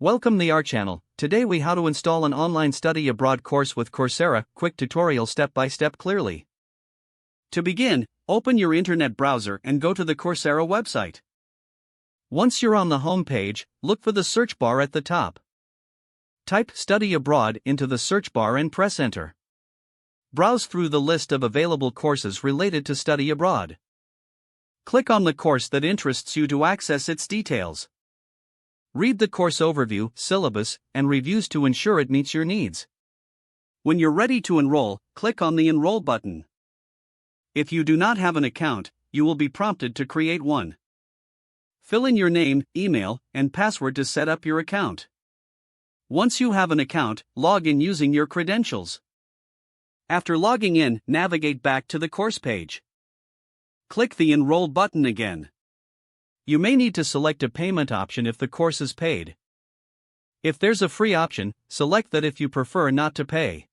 Welcome to our channel. Today we how to install an online study abroad course with Coursera, quick tutorial step by step clearly. To begin, open your internet browser and go to the Coursera website. Once you're on the home page, look for the search bar at the top. Type study abroad into the search bar and press enter. Browse through the list of available courses related to study abroad. Click on the course that interests you to access its details. Read the course overview, syllabus, and reviews to ensure it meets your needs. When you're ready to enroll, click on the Enroll button. If you do not have an account, you will be prompted to create one. Fill in your name, email, and password to set up your account. Once you have an account, log in using your credentials. After logging in, navigate back to the course page. Click the Enroll button again. You may need to select a payment option if the course is paid. If there's a free option, select that if you prefer not to pay.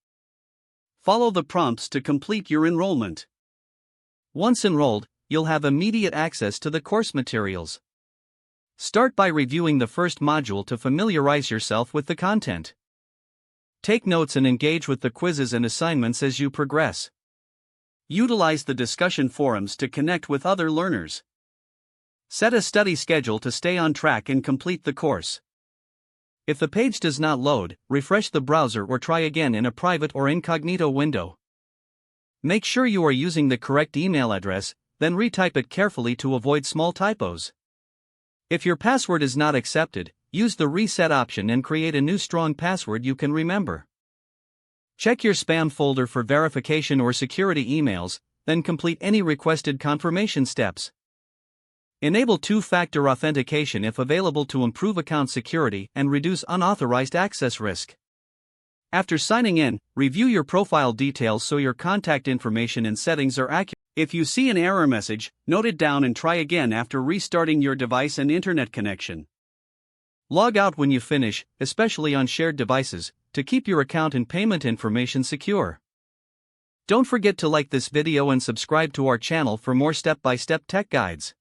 Follow the prompts to complete your enrollment. Once enrolled, you'll have immediate access to the course materials. Start by reviewing the first module to familiarize yourself with the content. Take notes and engage with the quizzes and assignments as you progress. Utilize the discussion forums to connect with other learners. Set a study schedule to stay on track and complete the course. If the page does not load, refresh the browser or try again in a private or incognito window. Make sure you are using the correct email address, then retype it carefully to avoid small typos. If your password is not accepted, use the reset option and create a new strong password you can remember. Check your spam folder for verification or security emails, then complete any requested confirmation steps. Enable two-factor authentication if available to improve account security and reduce unauthorized access risk. After signing in, review your profile details so your contact information and settings are accurate. If you see an error message, note it down and try again after restarting your device and internet connection. Log out when you finish, especially on shared devices, to keep your account and payment information secure. Don't forget to like this video and subscribe to our channel for more step-by-step tech guides.